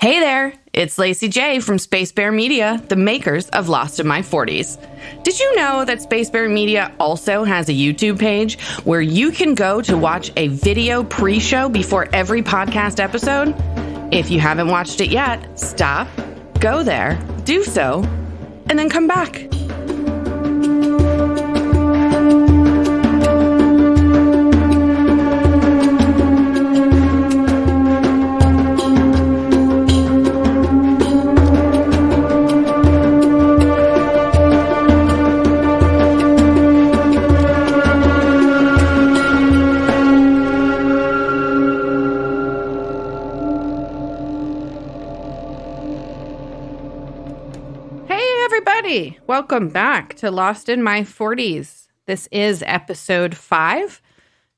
Hey there, it's Lacy J from Space Bear Media, the makers of Lost in My 40s. Did you know that Space Bear Media also has a YouTube page where you can go to watch a video pre-show before every podcast episode? If you haven't watched it yet, stop, go there, do so, and then come back. Welcome back to Lost in My 40s. This is episode 5.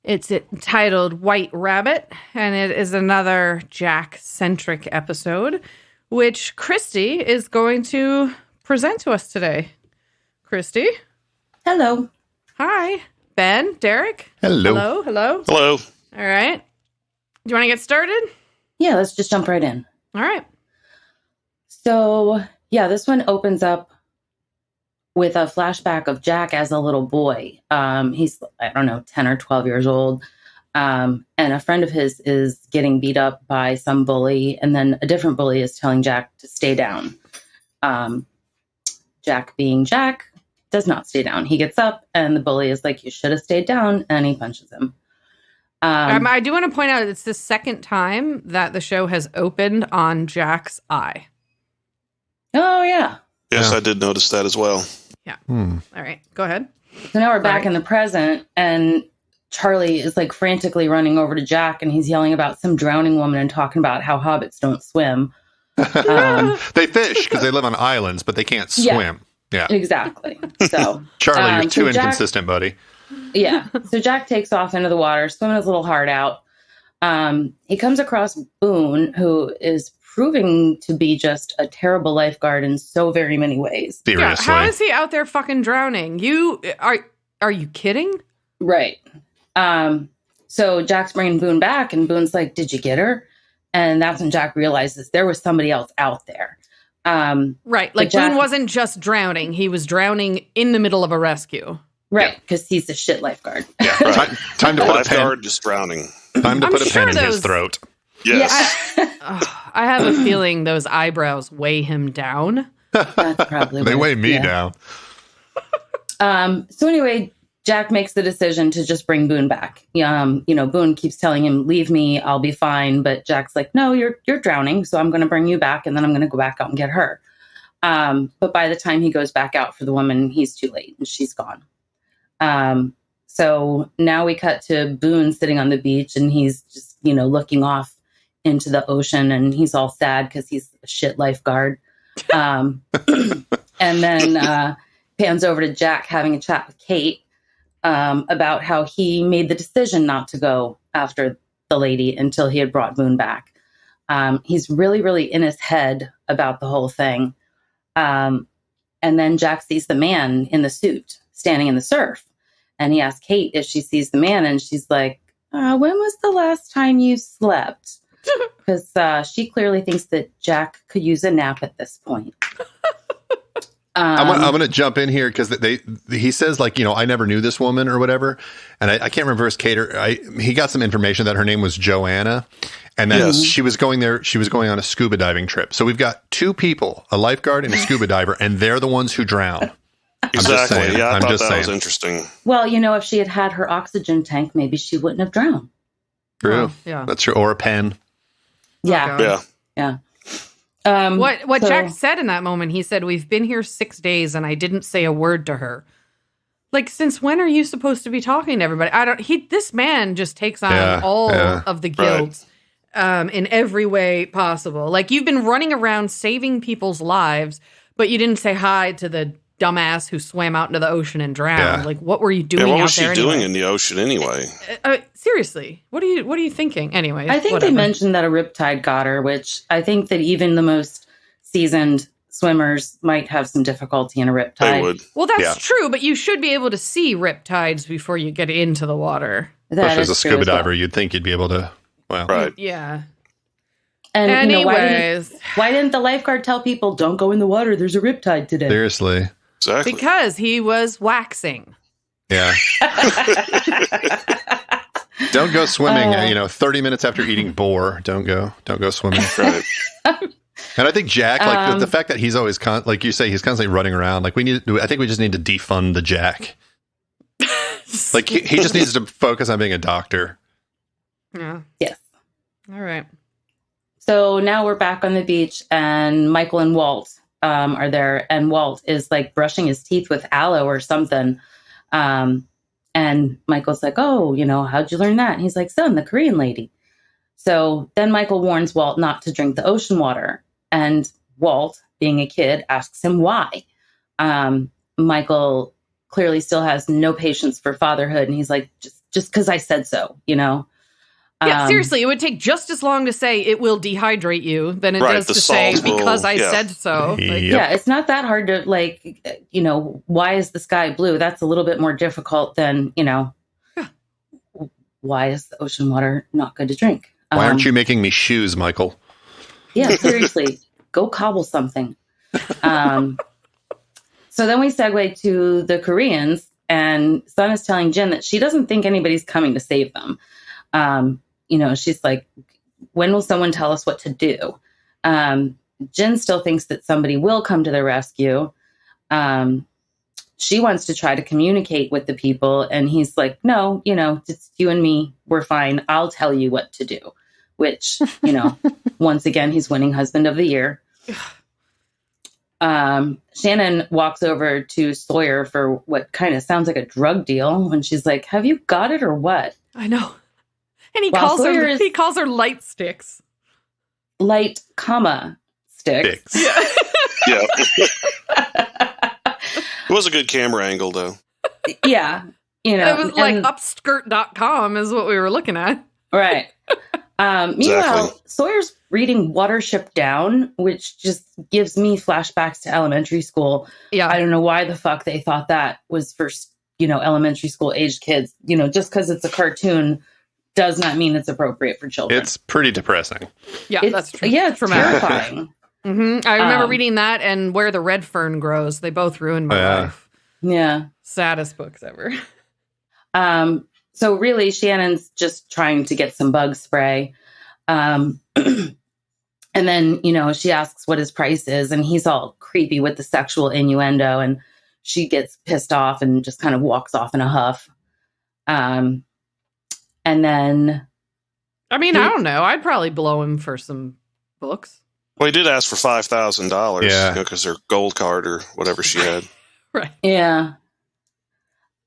It's entitled White Rabbit, and it is another Jack-centric episode, which Christy is going to present to us today. Christy? Hello. Hi. Ben? Derek? Hello. Hello. Hello. All right. Do you want to get started? Yeah, let's just jump right in. All right. So, yeah, this one opens up with a flashback of Jack as a little boy. He's, 10 or 12 years old. And a friend of his is getting beat up by some bully. And then a different bully is telling Jack to stay down. Jack, being Jack, does not stay down. He gets up and the bully is like, you should have stayed down. And he punches him. I do want to point out it's the second time that the show has opened on Jack's eye. Oh, yeah. Yes, I did notice that as well. Yeah. All right. Go ahead. So now we're back in the present, and Charlie is like frantically running over to Jack, and he's yelling about some drowning woman and talking about how hobbits don't swim. They fish because they live on islands, but they can't swim. Yeah. Exactly. So Charlie, you're too Jack, inconsistent, buddy. Yeah. So Jack takes off into the water, swimming his little heart out. He comes across Boone, who is proving to be just a terrible lifeguard in so very many ways. Seriously. Yeah, how is he out there fucking drowning? Are you kidding? Right. So Jack's bringing Boone back, and Boone's like, "Did you get her?" And that's when Jack realizes there was somebody else out there. Right. Like Boone wasn't just drowning; he was drowning in the middle of a rescue. Right, because he's a shit lifeguard. Yeah. Time to put a pen. Lifeguard just drowning. Time to put a pen in his throat. Yes. Yeah. I have a feeling those eyebrows weigh him down. That's probably They weigh me down. So anyway, Jack makes the decision to just bring Boone back. Boone keeps telling him, "Leave me, I'll be fine." But Jack's like, "No, you're drowning, so I'm going to bring you back, and then I'm going to go back out and get her." But by the time he goes back out for the woman, he's too late, and she's gone. So now we cut to Boone sitting on the beach, and he's just, looking off into the ocean, and he's all sad because he's a shit lifeguard. And then pans over to Jack having a chat with Kate about how he made the decision not to go after the lady until he had brought Boone back. He's really, really in his head about the whole thing. And then Jack sees the man in the suit standing in the surf. And he asks Kate if she sees the man, and she's like, "When was the last time you slept?" Because she clearly thinks that Jack could use a nap at this point. I'm going to jump in here because he says, I never knew this woman or whatever. And I can't remember if it's Kate or he got some information that her name was Joanna. And then she was going there. She was going on a scuba diving trip. So we've got two people, a lifeguard and a scuba diver, and they're the ones who drown. Exactly. I thought that was interesting. Well, if she had had her oxygen tank, maybe she wouldn't have drowned. True. Oh, yeah. That's true. Or a pen. Yeah. Yeah. What Jack said in that moment, he said, "We've been here 6 days and I didn't say a word to her." Like, since when are you supposed to be talking to everybody? This man just takes on all of the guilt in every way possible. Like, you've been running around saving people's lives, but you didn't say hi to the dumbass who swam out into the ocean and drowned. Like, what were you doing out there? What was she doing in the ocean anyway? Seriously, what are you thinking? Anyway, I think they mentioned that a riptide got her, which I think that even the most seasoned swimmers might have some difficulty in a riptide. They would. Well, that's true, but you should be able to see riptides before you get into the water. Especially as a scuba diver, you'd think you'd be able to. Well, right. Yeah. And anyways, why didn't the lifeguard tell people, don't go in the water, there's a riptide today? Seriously. Exactly. Because he was waxing. Yeah. Don't go swimming, 30 minutes after eating boar. Don't go swimming. Right. And I think Jack, like the fact that he's always, like you say, he's constantly running around. Like I think we just need to defund the Jack. Like he just needs to focus on being a doctor. Yeah. Yes. All right. So now we're back on the beach, and Michael and Walt are there, and Walt is like brushing his teeth with aloe or something. And Michael's like, oh, how'd you learn that? And he's like, son, the Korean lady. So then Michael warns Walt not to drink the ocean water. And Walt, being a kid, asks him why. Michael clearly still has no patience for fatherhood. And he's like, just because I said so, Yeah, seriously, it would take just as long to say it will dehydrate you than it does to say because I said so. Like, yeah, it's not that hard to why is the sky blue? That's a little bit more difficult than, why is the ocean water not good to drink? Why aren't you making me shoes, Michael? Yeah, seriously, go cobble something. So then we segue to the Koreans, and Sun is telling Jin that she doesn't think anybody's coming to save them. She's like, when will someone tell us what to do? Jin still thinks that somebody will come to their rescue. She wants to try to communicate with the people. And he's like, no, it's you and me. We're fine. I'll tell you what to do, which, once again, he's winning husband of the year. Shannon walks over to Sawyer for what kind of sounds like a drug deal when she's like, have you got it or what? I know. And he calls her light sticks. Light, sticks. Yeah. Yeah. It was a good camera angle, though. Yeah. It was like upskirt.com is what we were looking at. Right. Meanwhile, exactly. Sawyer's reading Watership Down, which just gives me flashbacks to elementary school. Yeah. I don't know why the fuck they thought that was for, elementary school aged kids. Just because it's a cartoon does not mean it's appropriate for children. It's pretty depressing. Yeah, that's true. Yeah, it's terrifying. Mm-hmm. I remember reading that and Where the Red Fern Grows. They both ruined my life. Yeah. Saddest books ever. So really, Shannon's just trying to get some bug spray. And then, she asks what his price is, and he's all creepy with the sexual innuendo, and she gets pissed off and just kind of walks off in a huff. And then... I don't know. I'd probably blow him for some books. Well, he did ask for $5,000, yeah, because her gold card or whatever she had. Right. Yeah.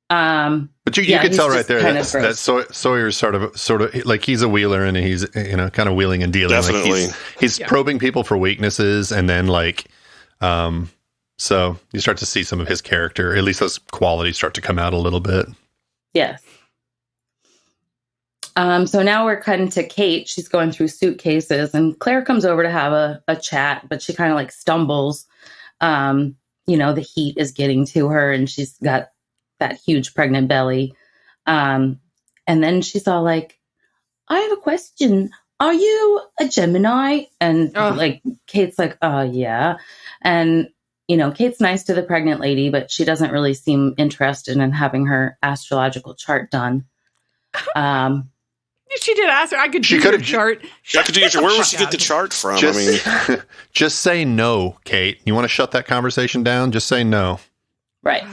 But you could tell right there that Sawyer's sort of like he's a wheeler and he's kind of wheeling and dealing. Definitely. Like he's probing people for weaknesses, and then so you start to see some of his character. At least those qualities start to come out a little bit. Yes. So now we're cutting to Kate. She's going through suitcases, and Claire comes over to have a chat, but she kind of stumbles. The heat is getting to her, and she's got that huge pregnant belly. And then she's all like, I have a question. Are you a Gemini? And Kate's like, yeah. And, Kate's nice to the pregnant lady, but she doesn't really seem interested in having her astrological chart done. She did ask her. I could do your chart. I could do your chart. Where would she get the chart from? Just say no, Kate. You want to shut that conversation down? Just say no. Right.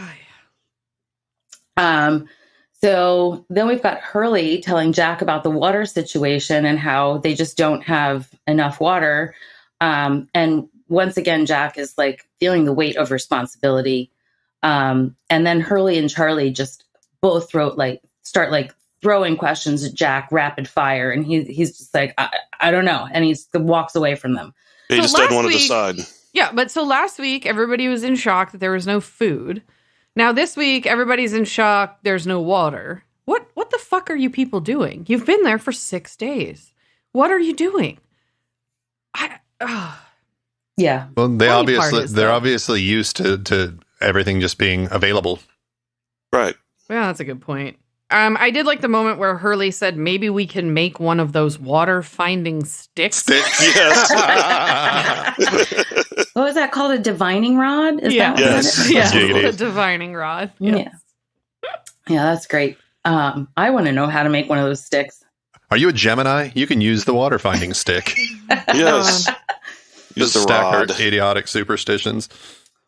So then we've got Hurley telling Jack about the water situation and how they just don't have enough water. And once again, Jack is feeling the weight of responsibility. And then Hurley and Charlie just both start throwing questions at Jack rapid fire. And he's just like, I don't know. And he walks away from them. He just doesn't want to decide. Yeah. But so last week, everybody was in shock that there was no food. Now, this week, everybody's in shock. There's no water. What the fuck are you people doing? You've been there for 6 days. What are you doing? Yeah. Well, they're obviously used to everything just being available. Right. Yeah, that's a good point. I did like the moment where Hurley said, maybe we can make one of those water-finding sticks. Yes. What was that called? A divining rod? Is that what yes. Yes, a divining rod. Yes. Yeah, that's great. I want to know how to make one of those sticks. Are you a Gemini? You can use the water-finding stick. Yes. Use the stack rod. our idiotic superstitions.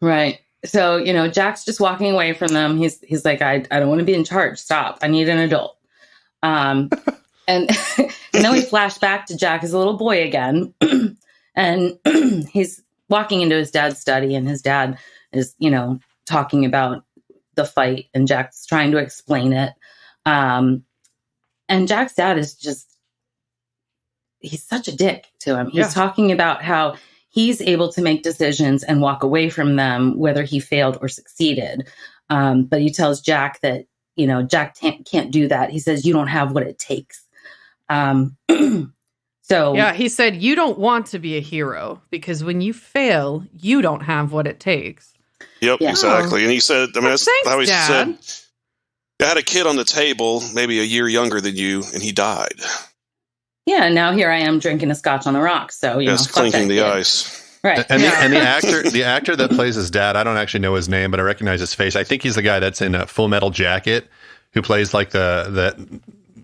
Right. So, Jack's just walking away from them. He's like, I don't want to be in charge. Stop. I need an adult. And then we flash back to Jack as a little boy again. And he's walking into his dad's study, and his dad is, talking about the fight, and Jack's trying to explain it. And Jack's dad is he's such a dick to him. He's talking about how he's able to make decisions and walk away from them, whether he failed or succeeded. But he tells Jack that, Jack can't do that. He says, you don't have what it takes. So yeah, he said, you don't want to be a hero because when you fail, you don't have what it takes. Yep, exactly. And he said, that's how he Dad. said, I had a kid on the table, maybe a year younger than you, and he died. Yeah, and now here I am drinking a scotch on the rocks. So clinking the ice. Right. And the actor that plays his dad, I don't actually know his name, but I recognize his face. I think he's the guy that's in a Full Metal Jacket, who plays like the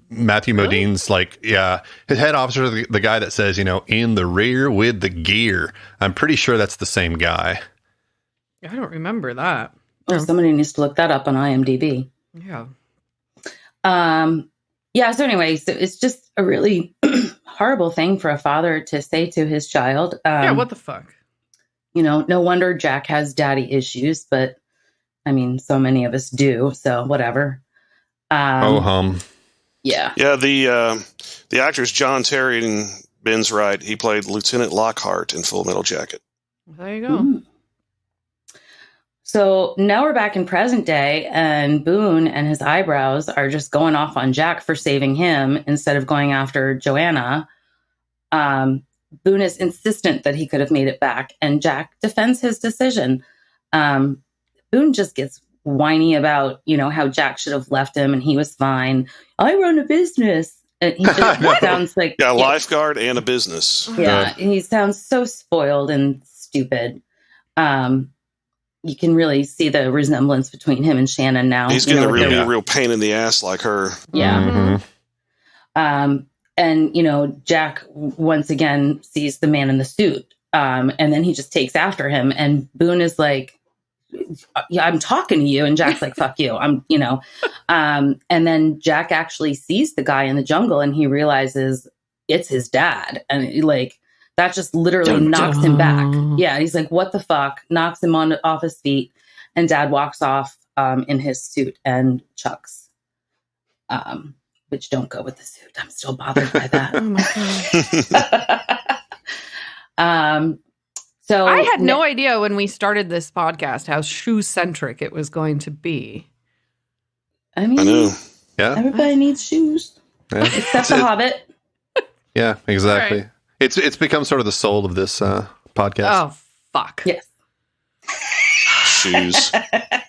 Matthew Modine's his head officer, the guy that says, in the rear with the gear. I'm pretty sure that's the same guy. I don't remember that. Well, somebody needs to look that up on IMDb. Yeah. So anyway, so it's just a really horrible thing for a father to say to his child. What the fuck? No wonder Jack has daddy issues, but I mean, so many of us do, so whatever. Yeah. Yeah, the actors John Terry and Ben's right. He played Lieutenant Lockhart in Full Metal Jacket. There you go. Mm. So now we're back in present day, and Boone and his eyebrows are just going off on Jack for saving him instead of going after Joanna. Boone is insistent that he could have made it back, and Jack defends his decision. Boone just gets whiny about, how Jack should have left him and he was fine. I run a business. And he just sounds like a lifeguard and a business. Yeah, he sounds so spoiled and stupid. You can really see the resemblance between him and Shannon now. He's getting a real pain in the ass like her. Yeah. Mm-hmm. And, Jack once again sees the man in the suit. And then he just takes after him. And Boone is like, yeah, I'm talking to you. And Jack's like, fuck you. And then Jack actually sees the guy in the jungle and he realizes it's his dad. And that just literally knocks him back. Yeah. He's like, what the fuck? Knocks him off his feet. And dad walks off in his suit and chucks, which don't go with the suit. I'm still bothered by that. Oh my God. So I had no idea when we started this podcast how shoe-centric it was going to be. I mean, I know. Yeah. Everybody needs shoes. Yeah. Except the Hobbit. Yeah, exactly. Right. It's become sort of the soul of this podcast. Oh, fuck. Yes. Shoes.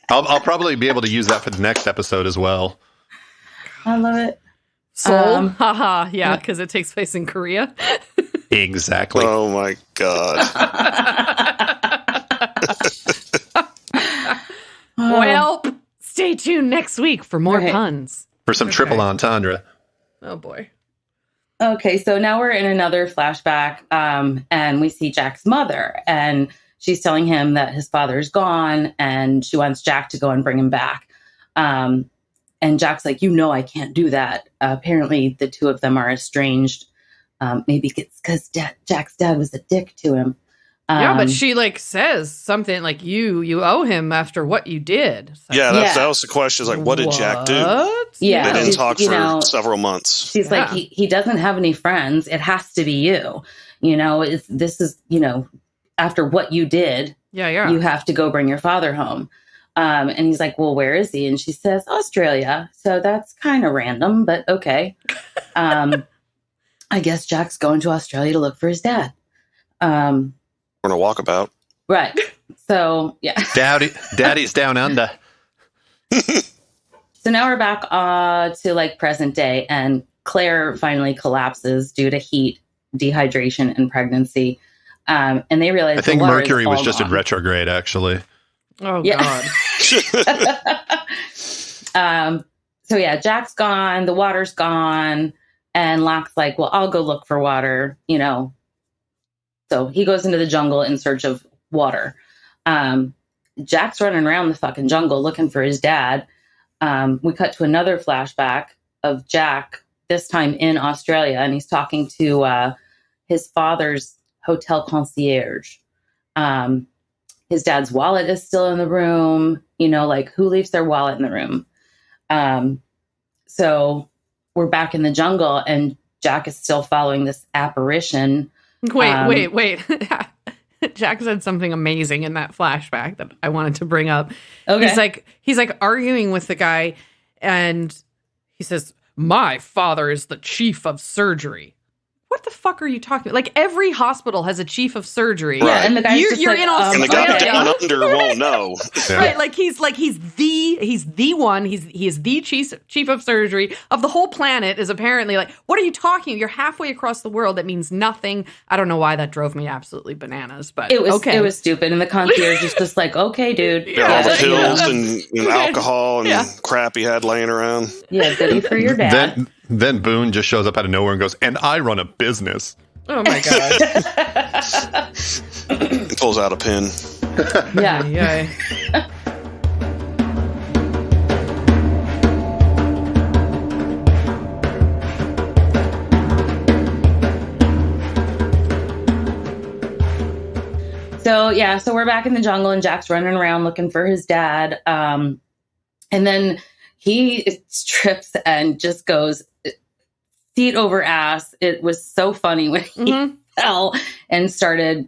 I'll probably be able to use that for the next episode as well. I love it. Soul? Haha, yeah, because it takes place in Korea. Exactly. Oh my God. Well, stay tuned next week for more puns. For some triple entendre. Oh boy. Okay, so now we're in another flashback, and we see Jack's mother, and she's telling him that his father's gone, and she wants Jack to go and bring him back. And Jack's like, I can't do that. Apparently, the two of them are estranged. Maybe it's because Jack's dad was a dick to him. Yeah, but she says something like you owe him after what you did. So. Yeah, that was the question. Like, what did Jack do? Yeah, they didn't talk for several months. She's like, he doesn't have any friends. It has to be you. This is after what you did. Yeah. You have to go bring your father home. And he's like, well, where is he? And she says, Australia. So that's kind of random, but okay. I guess Jack's going to Australia to look for his dad. We're on a walkabout. Right. So, yeah. Daddy's down under. So now we're back to like present day, and Claire finally collapses due to heat, dehydration, and pregnancy. And they realize I think Mercury was just in retrograde, actually. Oh, God. So yeah, Jack's gone, the water's gone, and Locke's like, well, I'll go look for water, you know. So he goes into the jungle in search of water. Jack's running around the fucking jungle looking for his dad. We cut to another flashback of Jack, this time in Australia, and he's talking to his father's hotel concierge. His dad's wallet is still in the room. You know, like, who leaves their wallet in the room? So we're back in the jungle, and Jack is still following this apparition. Wait. Jack said something amazing in that flashback that I wanted to bring up. Okay. He's like arguing with the guy, and he says, "My father is the chief of surgery." What the fuck are you talking about? Like, every hospital has a chief of surgery. Yeah, and the guy's you're in Australia. And the guy down under won't know. Yeah. Right, like he's the one. He is the chief of surgery of the whole planet. Is apparently like, what are you talking? You're halfway across the world. That means nothing. I don't know why that drove me absolutely bananas, but it was okay. It was stupid. And the concierge is just like, okay, dude. All the pills and alcohol and crap he had laying around. Yeah, goody for your dad. Then Boone just shows up out of nowhere and goes, "And I run a business." Oh my God. He pulls out a pen. Yeah. So we're back in the jungle, and Jack's running around looking for his dad. And then he trips and just goes feet over ass. It was so funny when he fell and started,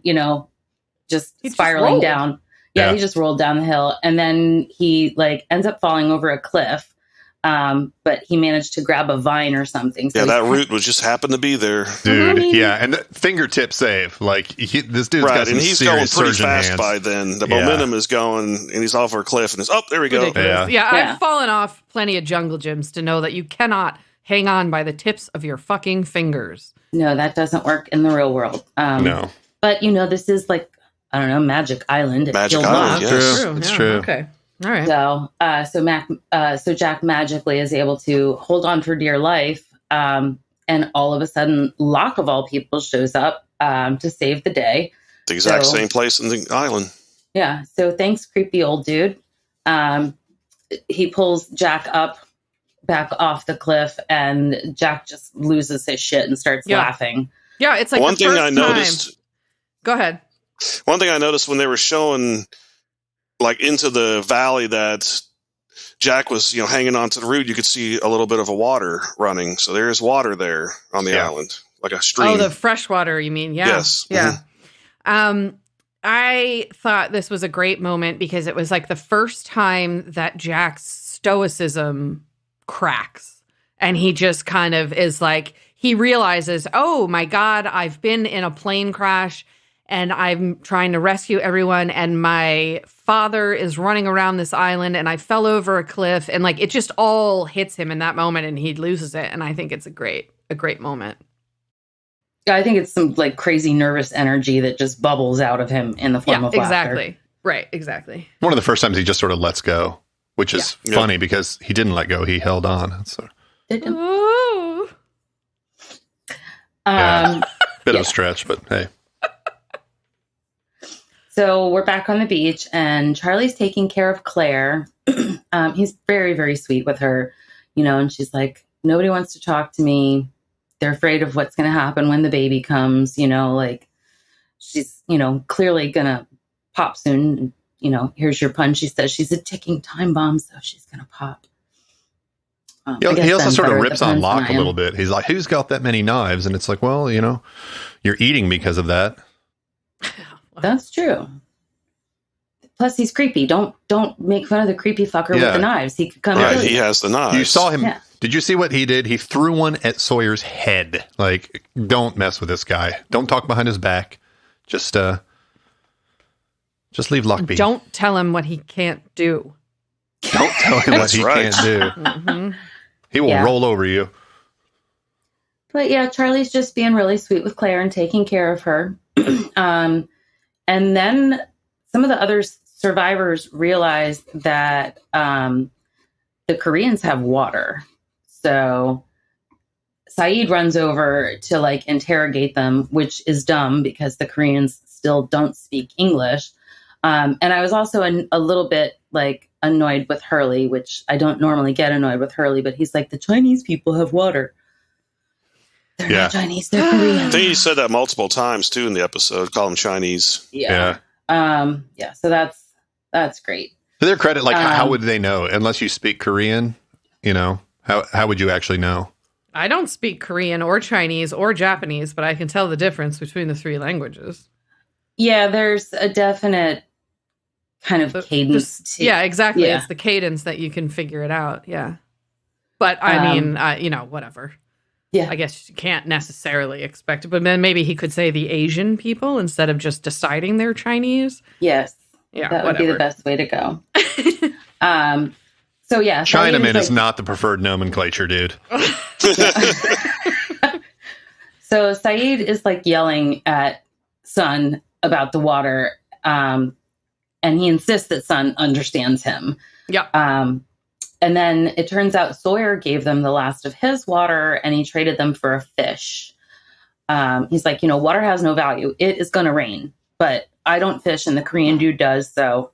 just spiraling down. Yeah, he just rolled down the hill, and then he ends up falling over a cliff. But he managed to grab a vine or something. So that root was just happened to be there, dude. And the fingertip save. This dude's got some and he's serious going pretty fast hands. by then. The momentum is going, and he's off a cliff, and there we go. Yeah, I've fallen off plenty of jungle gyms to know that you cannot hang on by the tips of your fucking fingers. No, that doesn't work in the real world. No, but this is Magic Island. Magic Island, yes, it's true. Okay. All right. So Jack magically is able to hold on for dear life, and all of a sudden, Locke of all people shows up to save the day. The exact same place in the island. Yeah. So thanks, creepy old dude. He pulls Jack up back off the cliff, and Jack just loses his shit and starts laughing. Yeah, it's like one thing I noticed. Go ahead. One thing I noticed when they were showing, into the valley that Jack was, hanging onto the root, you could see a little bit of a water running. So there is water there on the island, like a stream. Oh, the fresh water, you mean? Yeah. Yes. Yeah. Mm-hmm. I thought this was a great moment because it was the first time that Jack's stoicism cracks. And he just kind of is he realizes, oh my God, I've been in a plane crash and I'm trying to rescue everyone, and my father is running around this island, and I fell over a cliff, and it just all hits him in that moment, and he loses it. And I think it's a great moment. Yeah, I think it's some crazy nervous energy that just bubbles out of him in the form of laughter. Exactly. Right, exactly. One of the first times he just sort of lets go, which is funny because he didn't let go; he held on. So. Ooh. Bit of a stretch, but hey. So we're back on the beach, and Charlie's taking care of Claire. He's very, very sweet with her, and she's like, nobody wants to talk to me. They're afraid of what's going to happen when the baby comes, she's, clearly going to pop soon. Here's your punch. She says she's a ticking time bomb, so she's going to pop. He also sort of rips on Locke a little bit. He's like, who's got that many knives? And it's like, well, you're eating because of that. That's true. Plus, he's creepy. Don't make fun of the creepy fucker with the knives. He could come. Right, he has the knives. You saw him. Yeah. Did you see what he did? He threw one at Sawyer's head. Don't mess with this guy. Don't talk behind his back. Just leave Locke be. Don't tell him what he can't do. Don't tell him what he can't do. Mm-hmm. He will roll over you. But yeah, Charlie's just being really sweet with Claire and taking care of her. And then some of the other survivors realize that the Koreans have water. So Saeed runs over to like interrogate them, which is dumb because the Koreans still don't speak English. And I was also a little bit like annoyed with Hurley, which I don't normally get annoyed with Hurley, but he's like, the Chinese people have water. They're not Chinese, they're Korean. I think he said that multiple times too in the episode, call them Chinese. Yeah. So that's great. To their credit, like how would they know? Unless you speak Korean, how would you actually know? I don't speak Korean or Chinese or Japanese, but I can tell the difference between the three languages. Yeah, there's a definite kind of cadence. Yeah, exactly. Yeah. It's the cadence that you can figure it out. Yeah. But I mean, whatever. Yeah. I guess you can't necessarily expect it, but then maybe he could say the Asian people instead of just deciding they're Chinese. Yes. Yeah. That would be the best way to go. So yeah. Chinaman is not the preferred nomenclature, dude. So Saeed is like yelling at Sun about the water. And he insists that Sun understands him. Yeah. And then it turns out Sawyer gave them the last of his water and he traded them for a fish. He's like, water has no value. It is going to rain, but I don't fish and the Korean dude does. So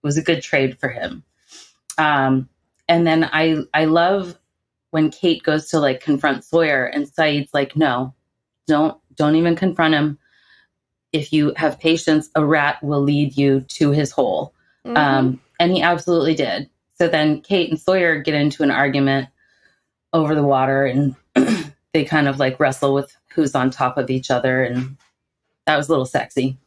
it was a good trade for him. And then I love when Kate goes to like confront Sawyer and Saeed's like, no, don't even confront him. If you have patience, a rat will lead you to his hole. Mm-hmm. And he absolutely did. So then Kate and Sawyer get into an argument over the water and they kind of like wrestle with who's on top of each other. And that was a little sexy.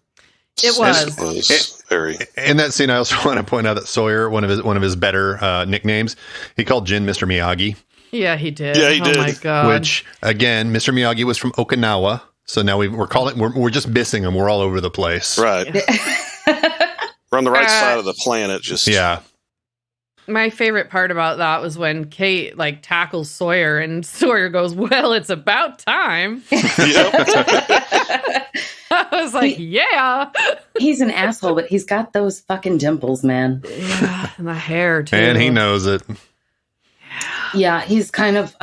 It was very. In that scene, I also want to point out that Sawyer, one of his better nicknames, he called Jin Mr. Miyagi. Yeah, he did. Yeah, he did. Oh my God. Which again, Mr. Miyagi was from Okinawa. So now we're just missing him. We're all over the place. Right. We're on the right side of the planet. Yeah. My favorite part about that was when Kate like tackles Sawyer and Sawyer goes, well, it's about time. I was like, yeah. He's an asshole, but he's got those fucking dimples, man. Yeah, and the hair too. And he knows it. Yeah, he's kind of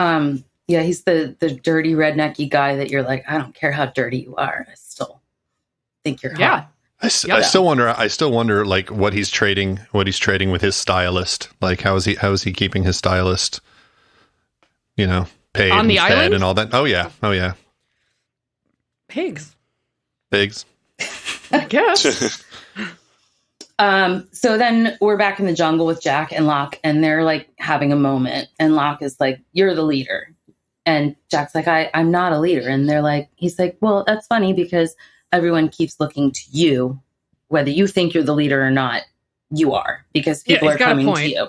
he's the dirty rednecky guy that you're like, I don't care how dirty you are. I still think you're hot. I still wonder like what he's trading with his stylist. Like how is he keeping his stylist, paid on the and fed island and all that? Oh yeah. Pigs. I guess. So then we're back in the jungle with Jack and Locke, and they're like having a moment. And Locke is like, "You're the leader," and Jack's like, "I'm not a leader." And they're like, he's like, "Well, that's funny because everyone keeps looking to you, whether you think you're the leader or not. You are because people are coming to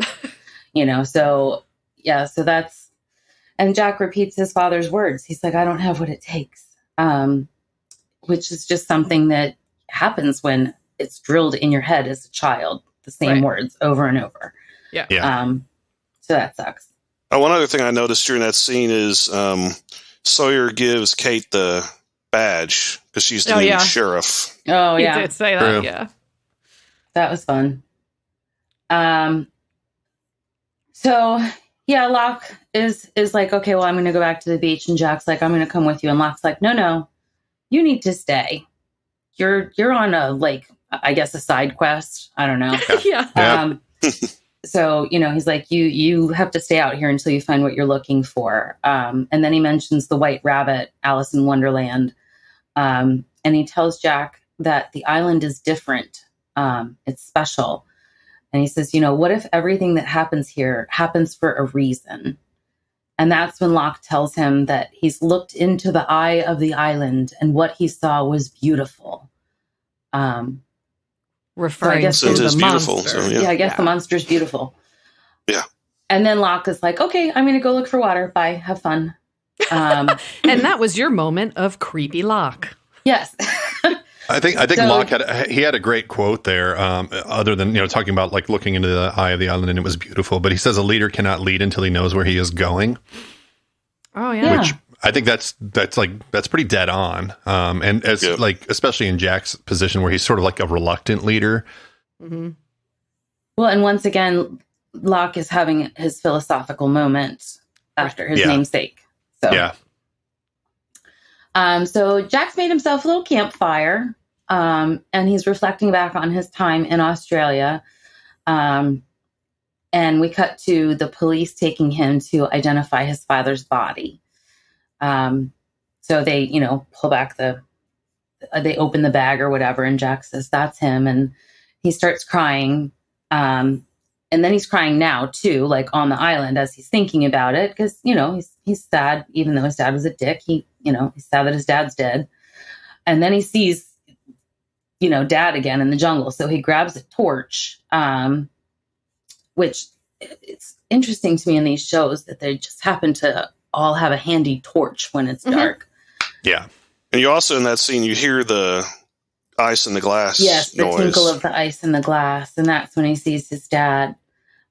you." So yeah, so that's. And Jack repeats his father's words. He's like, "I don't have what it takes," which is just something that happens when it's drilled in your head as a child, the same words over and over. Yeah. So that sucks. One other thing I noticed during that scene is Sawyer gives Kate the badge because she's the new sheriff. Oh, yeah. He did say that, True. yeah. That was fun. So, yeah, Locke is like, okay, well, I'm going to go back to the beach. And Jack's like, I'm going to come with you. And Locke's like, no, you need to stay. You're on a, like, I guess a side quest. I don't know. Yeah. So, he's like, you have to stay out here until you find what you're looking for. And then he mentions the White Rabbit, Alice in Wonderland. And he tells Jack that the island is different. It's special. And he says, what if everything that happens here happens for a reason? And that's when Locke tells him that he's looked into the eye of the island and what he saw was beautiful. Referring to the monster. So, I guess the monster's beautiful. Yeah. And then Locke is like, okay, I'm going to go look for water. Bye. Have fun. And that was your moment of creepy Locke. Yes. I think Locke had a great quote there. Other than talking about like looking into the eye of the island and it was beautiful, but he says a leader cannot lead until he knows where he is going. Oh yeah, which I think that's pretty dead on. And as like especially in Jack's position where he's sort of like a reluctant leader. Mm-hmm. Well, and once again, Locke is having his philosophical moment after his namesake. So yeah. So Jack's made himself a little campfire, and he's reflecting back on his time in Australia. And we cut to the police taking him to identify his father's body. So they, pull back they open the bag or whatever, and Jack says, "That's him." And he starts crying. And then he's crying now too, like on the island as he's thinking about it. Cause he's sad, even though his dad was a dick, he's sad that his dad's dead. And then he sees, dad again in the jungle. So he grabs a torch, which it's interesting to me in these shows that they just happen to all have a handy torch when it's dark. Yeah. And you also, in that scene, you hear the ice in the glass. Yes, the noise. tinkle of the ice in the glass. And that's when he sees his dad.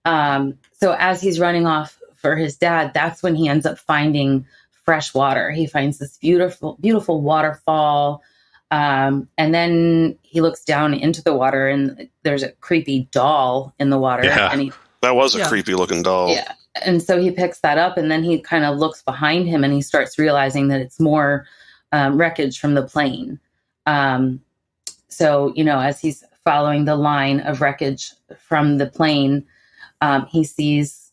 So as he's running off for his dad, that's when he ends up finding fresh water. He finds this beautiful, beautiful waterfall. And then he looks down into the water and there's a creepy doll in the water. Yeah. And that was a creepy looking doll. Yeah. And so he picks that up and then he kind of looks behind him and he starts realizing that it's more wreckage from the plane. So, as he's following the line of wreckage from the plane, he sees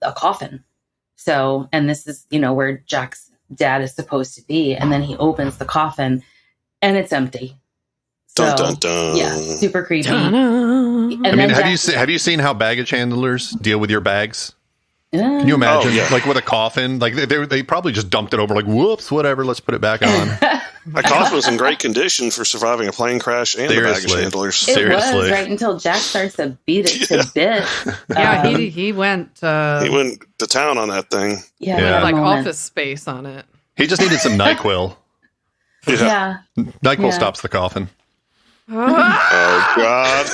a coffin. So, and this is, where Jack's dad is supposed to be. And then he opens the coffin and it's empty. So, dun, dun, dun. Yeah, super creepy. And have you seen how baggage handlers deal with your bags? Can you imagine, like with a coffin? Like they probably just dumped it over, like, whoops, whatever, let's put it back on. A coffin was in great condition for surviving a plane crash and the baggage handlers. It was right until Jack starts to beat it to bits. Yeah, he went. He went to town on that thing. Yeah, he had like Office Space on it. He just needed some NyQuil. Yeah. NyQuil stops the coffin. Oh God.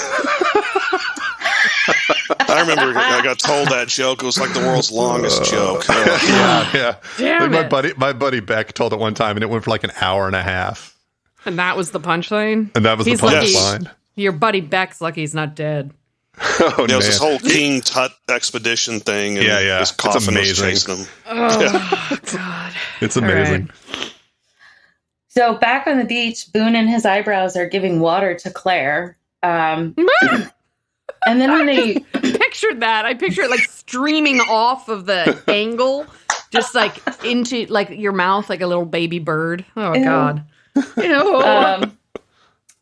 I remember I got told that joke. It was like the world's longest joke. Yeah. Damn like my buddy Beck told it one time, and it went for like an hour and a half. And that was the punchline? And that was the punchline. Your buddy Beck's lucky he's not dead. There was this whole King Tut expedition thing. And this coffin was chasing him. Oh, God. It's amazing. Right. So back on the beach, Boone and his eyebrows are giving water to Claire. And then when they pictured that, I picture it like streaming off of the angle, just like into like your mouth, like a little baby bird. Oh God!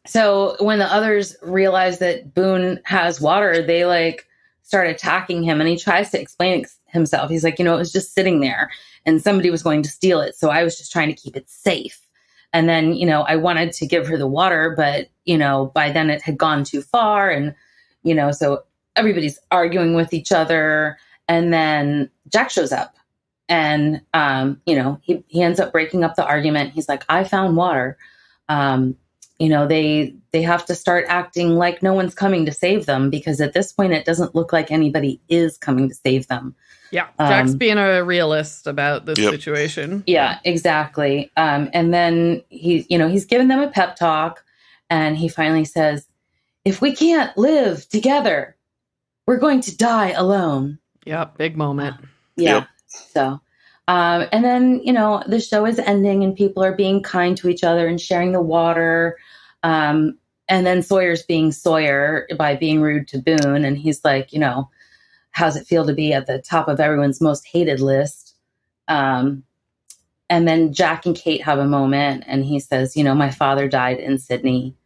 So when the others realize that Boone has water, they like start attacking him, and he tries to explain himself. He's like, it was just sitting there, and somebody was going to steal it, so I was just trying to keep it safe. And then I wanted to give her the water, but by then it had gone too far, and so everybody's arguing with each other. And then Jack shows up and, he ends up breaking up the argument. He's like, I found water. They have to start acting like no one's coming to save them, because at this point, it doesn't look like anybody is coming to save them. Yeah. Jack's being a realist about this situation. Yeah, exactly. And then he's giving them a pep talk, and he finally says, if we can't live together, we're going to die alone. Yep. Big moment. Yeah. Yep. So, and then, the show is ending and people are being kind to each other and sharing the water. And then Sawyer's being Sawyer by being rude to Boone. And he's like, how's it feel to be at the top of everyone's most hated list? And then Jack and Kate have a moment and he says, my father died in Sydney.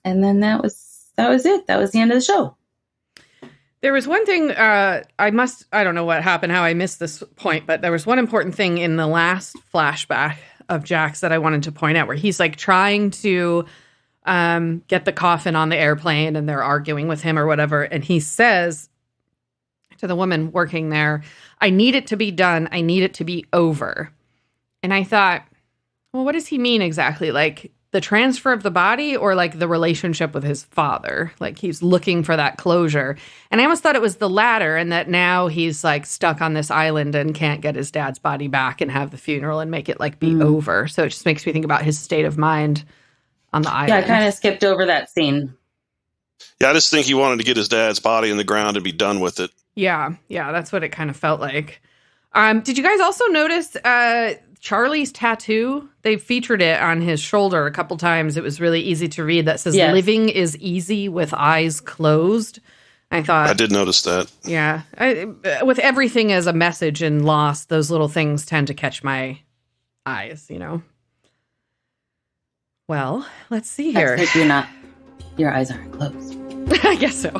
And then that was it. That was the end of the show. There was one thing, I don't know what happened, how I missed this point, but there was one important thing in the last flashback of Jack's that I wanted to point out, where he's like trying to get the coffin on the airplane and they're arguing with him or whatever. And he says to the woman working there, I need it to be done. I need it to be over. And I thought, well, what does he mean exactly? Like, the transfer of the body or like the relationship with his father. Like he's looking for that closure. And I almost thought it was the latter, and that now he's like stuck on this island and can't get his dad's body back and have the funeral and make it like be over. So it just makes me think about his state of mind on the island. Yeah, I kind of skipped over that scene. Yeah, I just think he wanted to get his dad's body in the ground and be done with it. Yeah, that's what it kind of felt like. Did you guys also notice Charlie's tattoo? They featured it on his shoulder a couple times. It was really easy to read. That says, yes, "Living is easy with eyes closed." I thought, I did notice that. Yeah. With everything as a message in Lost, those little things tend to catch my eyes, you know? Well, let's see here. That's your eyes aren't closed. I guess so.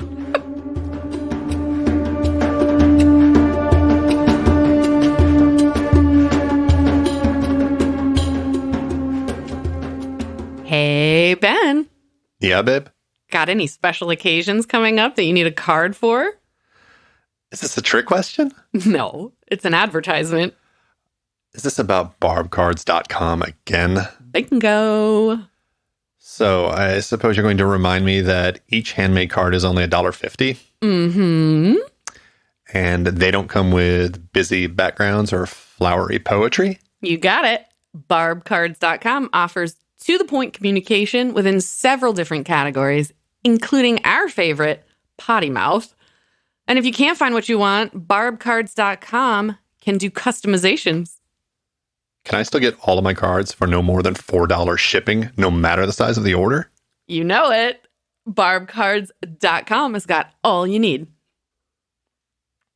Hey, Ben. Yeah, babe? Got any special occasions coming up that you need a card for? Is this a trick question? No, it's an advertisement. Is this about barbcards.com again? Bingo. So I suppose you're going to remind me that each handmade card is only $1.50. Mm-hmm. And they don't come with busy backgrounds or flowery poetry? You got it. Barbcards.com offers to-the-point communication within several different categories, including our favorite, potty mouth. And if you can't find what you want, barbcards.com can do customizations. Can I still get all of my cards for no more than $4 shipping, no matter the size of the order? You know it. Barbcards.com has got all you need.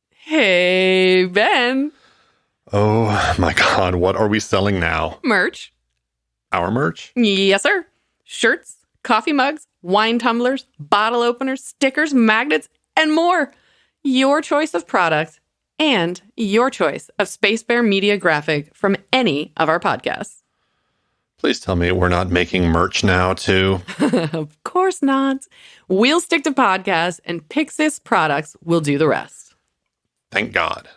Hey, Ben. Oh, my God. What are we selling now? Merch. Our merch? Yes, sir. Shirts, coffee mugs, wine tumblers, bottle openers, stickers, magnets, and more. Your choice of product and your choice of Space Bear Media graphic from any of our podcasts. Please tell me we're not making merch now, too. Of course not. We'll stick to podcasts, and Pixis products will do the rest. Thank God.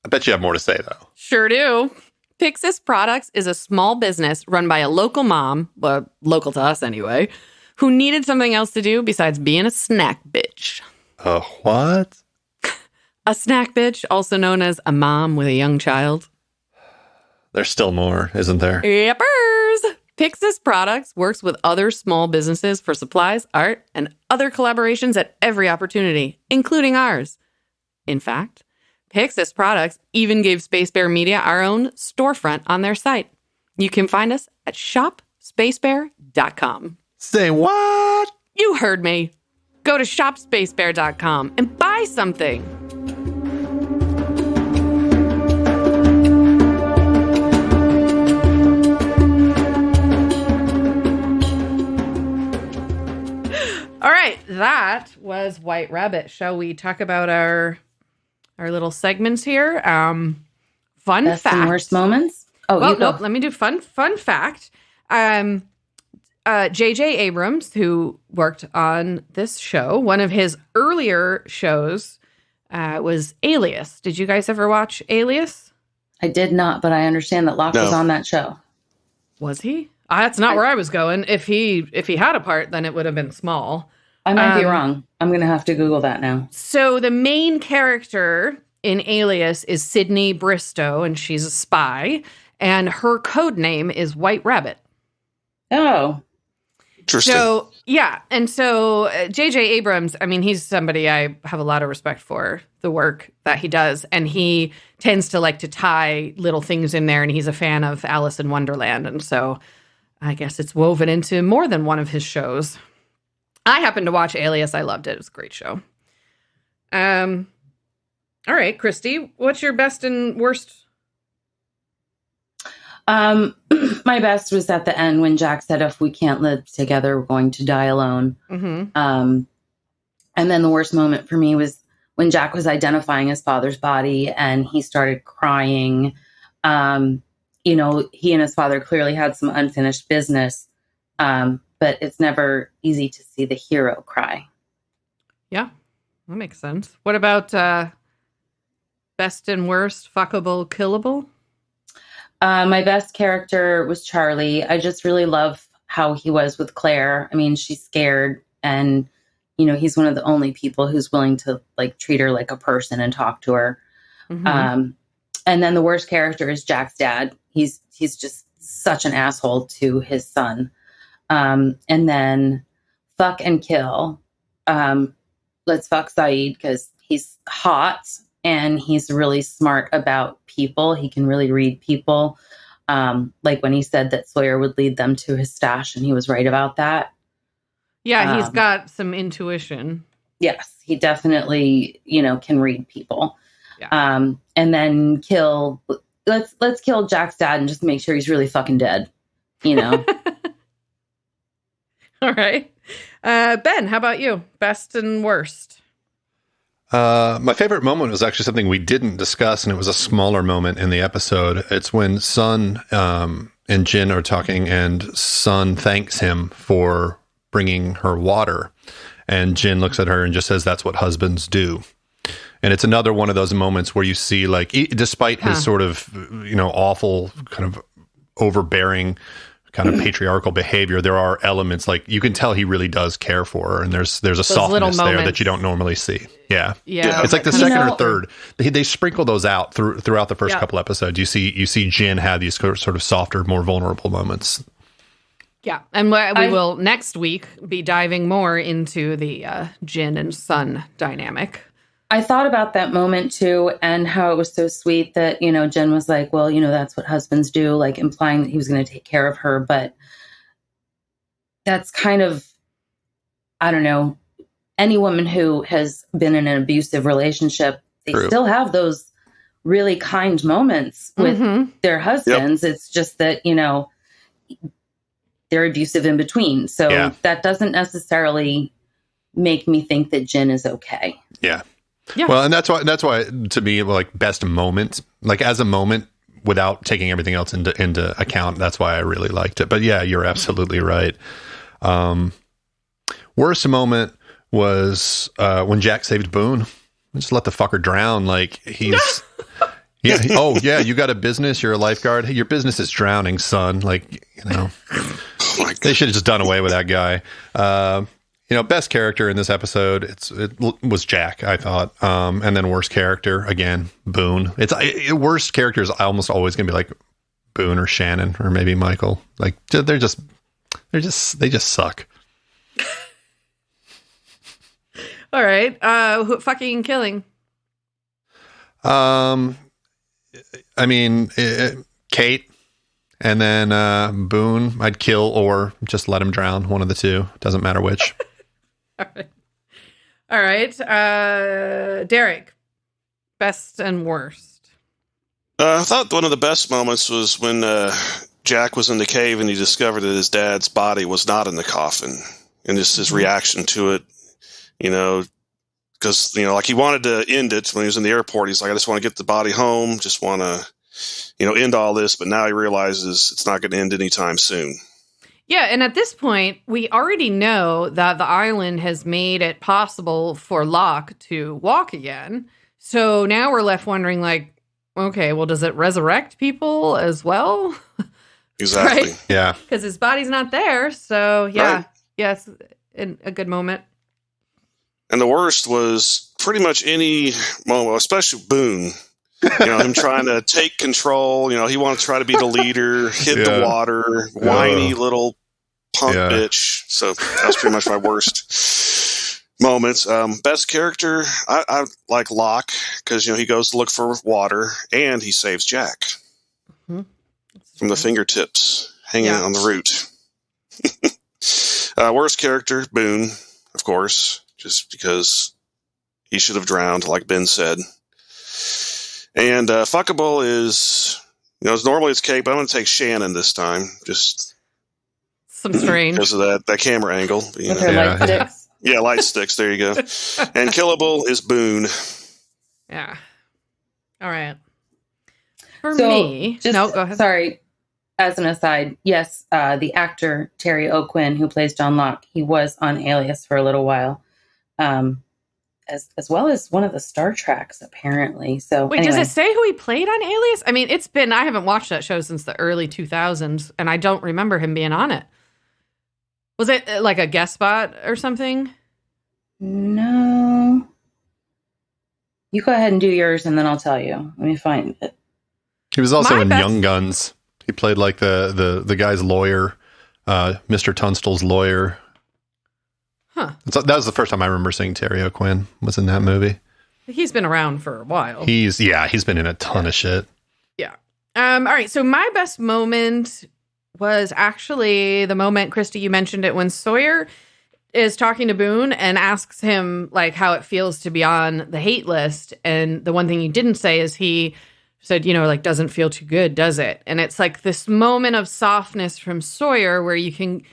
I bet you have more to say, though. Sure do. Pixis Products is a small business run by a local mom, well, local to us anyway, who needed something else to do besides being a snack bitch. A what? A snack bitch, also known as a mom with a young child. There's still more, isn't there? Yepers! Pixis Products works with other small businesses for supplies, art, and other collaborations at every opportunity, including ours. In fact, Pixis Products even gave Space Bear Media our own storefront on their site. You can find us at shopspacebear.com. Say what? You heard me. Go to shopspacebear.com and buy something. All right, that was White Rabbit. Shall we talk about our little segments here? Fun Best fact. and worst moments? Oh, well, you go. Nope, let me do fun fact. J.J. Abrams, who worked on this show, one of his earlier shows was Alias. Did you guys ever watch Alias? I did not, but I understand that Locke was on that show. Was he? That's not where I was going. If he had a part, then it would have been small. I might be wrong. I'm going to have to Google that now. So the main character in Alias is Sydney Bristow, and she's a spy, and her code name is White Rabbit. Oh. Interesting. So, yeah. And so J.J. Abrams, I mean, he's somebody I have a lot of respect for, the work that he does. And he tends to like to tie little things in there. And he's a fan of Alice in Wonderland. And so I guess it's woven into more than one of his shows. I happened to watch Alias. I loved it. It was a great show. All right, Christy, what's your best and worst? My best was at the end when Jack said, if we can't live together, we're going to die alone. Mm-hmm. And then the worst moment for me was when Jack was identifying his father's body and he started crying. You know, he and his father clearly had some unfinished business, but it's never easy to see the hero cry. Yeah, that makes sense. What about best and worst, fuckable, killable? My best character was Charlie. I just really love how he was with Claire. I mean, she's scared, and he's one of the only people who's willing to like treat her like a person and talk to her. Mm-hmm. And then the worst character is Jack's dad. He's just such an asshole to his son. And then fuck and kill. Let's fuck Saeed because he's hot and he's really smart about people. He can really read people. Like when he said that Sawyer would lead them to his stash, and he was right about that. Yeah, he's got some intuition. Yes, he definitely, can read people. Yeah. And then let's kill Jack's dad and just make sure he's really fucking dead. All right. Ben, how about you? Best and worst? My favorite moment was actually something we didn't discuss, and it was a smaller moment in the episode. It's when Sun and Jin are talking, and Sun thanks him for bringing her water. And Jin looks at her and just says, "That's what husbands do." And it's another one of those moments where you see, like, despite his sort of, awful kind of overbearing kind of patriarchal behavior, there are elements, like, you can tell he really does care for her, and there's a softness there that you don't normally see. Yeah. It's like the second or third. They sprinkle those out throughout the first couple episodes. You see Jin have these sort of softer, more vulnerable moments. Yeah, and we will next week be diving more into the Jin and Sun dynamic. I thought about that moment too, and how it was so sweet that, Jen was like, well, that's what husbands do, like implying that he was going to take care of her. But that's kind of, I don't know, any woman who has been in an abusive relationship, they still have those really kind moments with their husbands. Yep. It's just that, they're abusive in between. So that doesn't necessarily make me think that Jen is okay. Yeah. Yeah. Well, and that's why to me, like, best moment, like as a moment without taking everything else into account, that's why I really liked it. But yeah, you're absolutely right. Worst moment was when Jack saved Boone. Just let the fucker drown. Like, he's you got a business, you're a lifeguard. Hey, your business is drowning, son. Like, they should have just done away with that guy. Best character in this episode, it was Jack, I thought. And then worst character, again, Boone. Worst character is almost always going to be like Boone or Shannon or maybe Michael. Like, they just suck. All right. Fucking killing. I mean, Kate. And then Boone, I'd kill or just let him drown. One of the two. Doesn't matter which. All right. Derek, best and worst. I thought one of the best moments was when Jack was in the cave and he discovered that his dad's body was not in the coffin. And just his reaction to it, because, like, he wanted to end it when he was in the airport. He's like, I just want to get the body home. Just want to, end all this. But now he realizes it's not going to end anytime soon. Yeah, and at this point, we already know that the island has made it possible for Locke to walk again. So now we're left wondering, like, okay, well, does it resurrect people as well? Exactly. Right? Yeah. Because his body's not there. So, yeah. Right. Yes, a good moment. And the worst was pretty much any moment, especially Boone. Him trying to take control. He wanted to try to be the leader, hit the water, whiny little punk bitch. So that was pretty much my worst moments. Best character, I like Locke because he goes to look for water and he saves Jack from the fingertips hanging on the root. Worst character, Boone, of course, just because he should have drowned, like Ben said. And fuckable is, normally it's Kate, but I'm going to take Shannon this time. Just some strange because of that camera angle. With her light sticks. Yeah, light sticks. There you go. And killable is Boone. Yeah. All right. For me, no, go ahead. Sorry. As an aside, yes, the actor Terry O'Quinn, who plays John Locke, he was on Alias for a little while. as well as one of the Star Treks, apparently. So wait, does it say who he played on Alias? I mean, I haven't watched that show since the early 2000s, and I don't remember him being on it. Was it like a guest spot or something? No. You go ahead and do yours, and then I'll tell you. Let me find it. He was also in Young Guns. He played like the guy's lawyer, Mr. Tunstall's lawyer. Huh. So that was the first time I remember seeing Terry O'Quinn was in that movie. He's been around for a while. He's been in a ton of shit. Yeah. All right. So my best moment was actually the moment, Christy, you mentioned it, when Sawyer is talking to Boone and asks him like how it feels to be on the hate list. And the one thing he didn't say is he said, like, doesn't feel too good, does it? And it's like this moment of softness from Sawyer where you can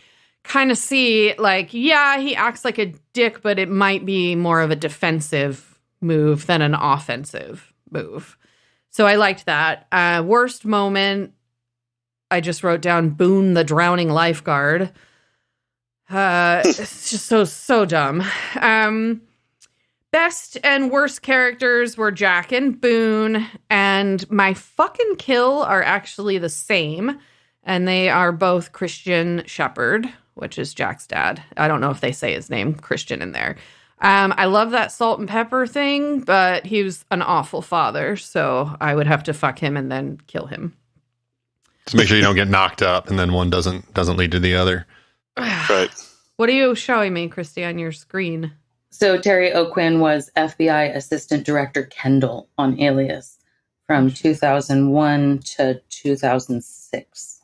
kind of see like, yeah, he acts like a dick, but it might be more of a defensive move than an offensive move. So I liked that. Worst moment, I just wrote down Boone, the drowning lifeguard. It's just so dumb. Best and worst characters were Jack and Boone, and my fucking kill are actually the same, and they are both Christian Shepherd, which is Jack's dad. I don't know if they say his name, Christian, in there. I love that salt and pepper thing, but he was an awful father, so I would have to fuck him and then kill him. Just make sure you don't get knocked up, and then one doesn't lead to the other. Right. What are you showing me, Christy, on your screen? So Terry O'Quinn was FBI Assistant Director Kendall on Alias from 2001 to 2006,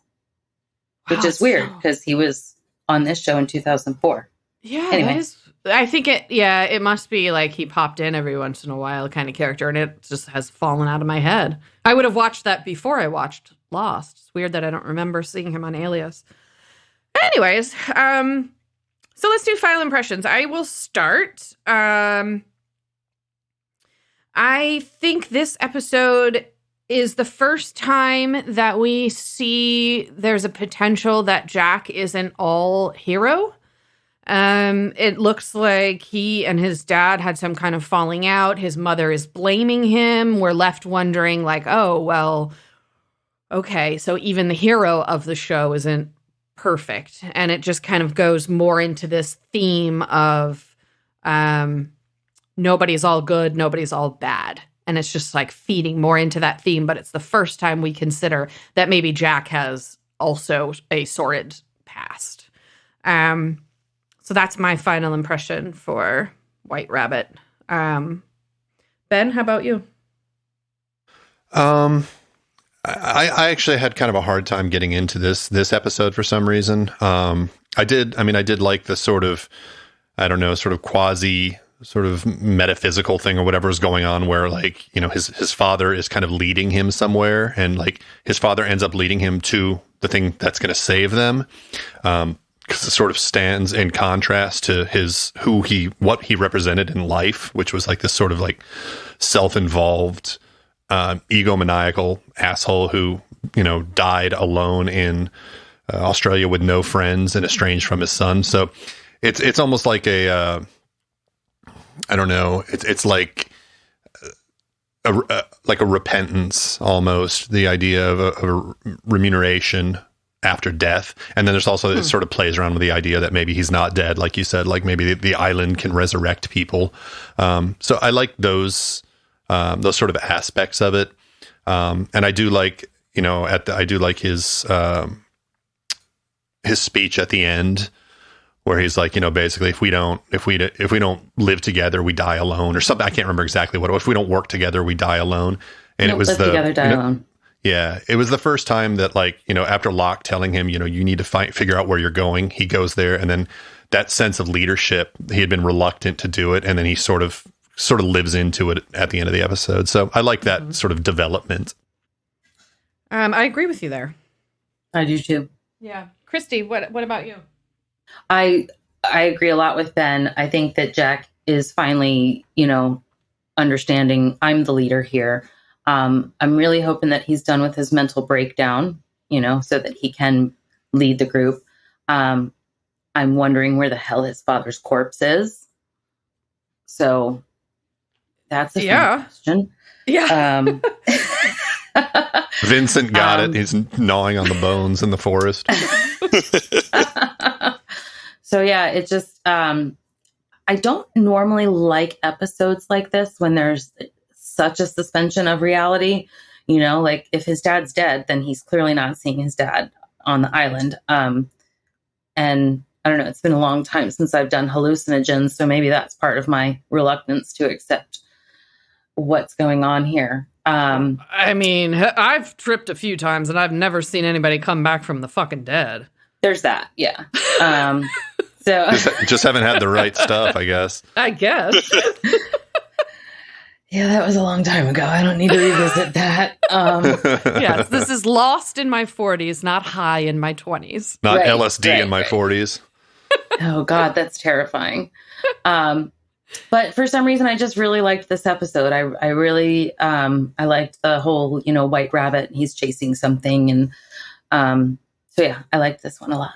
which is weird because he was on this show in 2004. Yeah, anyway. I think it must be like he popped in every once in a while kind of character, and it just has fallen out of my head. I would have watched that before I watched Lost. It's weird that I don't remember seeing him on Alias. Anyways, so let's do final impressions. I will start. I think this episode is the first time that we see there's a potential that Jack isn't all hero. It looks like he and his dad had some kind of falling out. His mother is blaming him. We're left wondering like, oh, well, okay, so even the hero of the show isn't perfect. And it just kind of goes more into this theme of nobody's all good, nobody's all bad. And it's just like feeding more into that theme. But it's the first time we consider that maybe Jack has also a sordid past. So that's my final impression for White Rabbit. Ben, how about you? I actually had kind of a hard time getting into this episode for some reason. I did like the sort of, I don't know, sort of quasi sort of metaphysical thing or whatever is going on where like, his father is kind of leading him somewhere, and like his father ends up leading him to the thing that's going to save them. Because it sort of stands in contrast to what he represented in life, which was like this sort of like self-involved, egomaniacal asshole who, died alone in Australia with no friends and estranged from his son. So it's almost like I don't know. It's like a repentance almost, the idea of a remuneration after death. And then there's also it sort of plays around with the idea that maybe he's not dead, like you said, like maybe the island can resurrect people. So I like those sort of aspects of it. And I do like, I do like his speech at the end where he's like, basically if we don't live together, we die alone, or something. I can't remember exactly what it was. If we don't work together, we die alone. And it was live together, die alone. Yeah, it was the first time that, like, after Locke telling him, you need to figure out where you're going, he goes there, and then that sense of leadership, he had been reluctant to do it, and then he sort of lives into it at the end of the episode. So I like that sort of development. I agree with you there. I do too. Yeah, Christy, what about you? I agree a lot with Ben. I think that Jack is finally, understanding I'm the leader here. I'm really hoping that he's done with his mental breakdown, so that he can lead the group. I'm wondering where the hell his father's corpse is. So That's a fun question. Yeah. Vincent got it. He's gnawing on the bones in the forest. So yeah, it just, I don't normally like episodes like this when there's such a suspension of reality. You know, like if his dad's dead, then he's clearly not seeing his dad on the island. And I don't know, it's been a long time since I've done hallucinogens. So maybe that's part of my reluctance to accept what's going on here. I mean, I've tripped a few times and I've never seen anybody come back from the fucking dead. There's that. Yeah. So just haven't had the right stuff, I guess. I guess. Yeah, that was a long time ago. I don't need to revisit that. Yes, this is Lost in my 40s, not High in my 20s. Not right, LSD in my 40s. Oh, God, that's terrifying. But for some reason, I just really liked this episode. I really, I liked the whole, you know, White Rabbit. He's chasing something. And so, yeah, I liked this one a lot.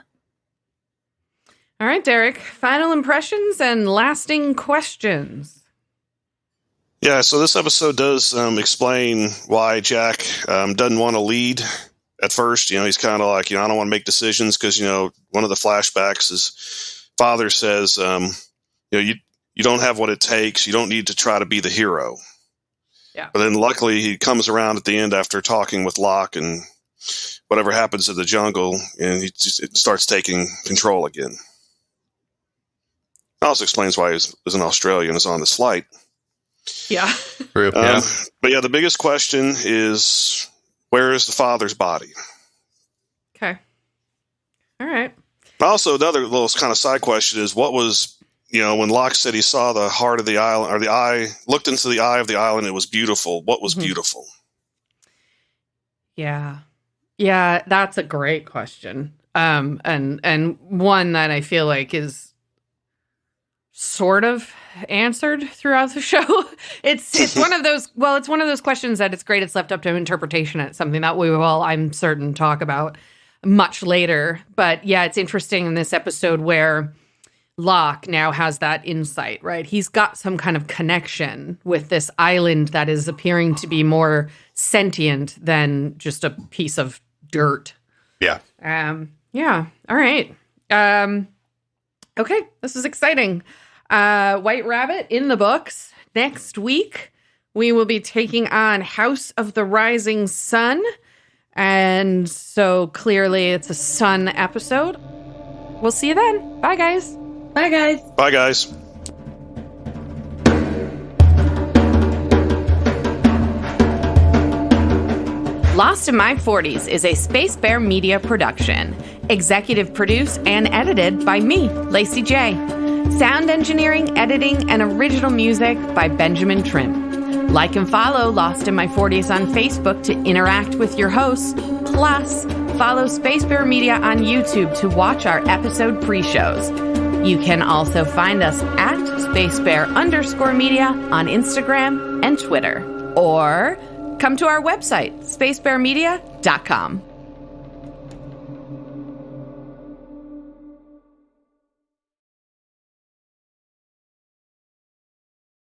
All right, Derek, final impressions and lasting questions. Yeah, so this episode does explain why Jack doesn't want to lead at first. You know, he's kind of like, you know, I don't want to make decisions because, you know, one of the flashbacks is father says, you know, you don't have what it takes. You don't need to try to be the hero. Yeah. But then luckily he comes around at the end after talking with Locke and whatever happens in the jungle, and he just starts taking control again. It also explains why he's an Australian and is on this flight. Yeah. But yeah, the biggest question is, where is the father's body? Okay. All right. Also, another little kind of side question is, what was, you know, when Locke said he saw the heart of the island, or the eye, looked into the eye of the island, it was beautiful. What was beautiful? Yeah. Yeah, that's a great question. And one that I feel like is sort of answered throughout the show. It's one of those, well, it's one of those questions that it's great it's left up to interpretation. It's something that we will, I'm certain, talk about much later. But yeah, it's interesting in this episode where Locke now has that insight, right? He's got some kind of connection with this island that is appearing to be more sentient than just a piece of dirt. Yeah. Yeah. All right. Okay. This is exciting. White Rabbit in the books. Next week, we will be taking on House of the Rising Sun. And so clearly it's a sun episode. We'll see you then. Bye, guys. Bye, guys. Bye, guys. Lost in My 40s is a Space Bear Media production. Executive produced and edited by me, Lacy J. Sound engineering, editing, and original music by Benjamin Trim. Like and follow Lost in My 40s on Facebook to interact with your hosts. Plus, follow Space Bear Media on YouTube to watch our episode pre-shows. You can also find us at SpaceBear_media on Instagram and Twitter. Or come to our website, spacebearmedia.com.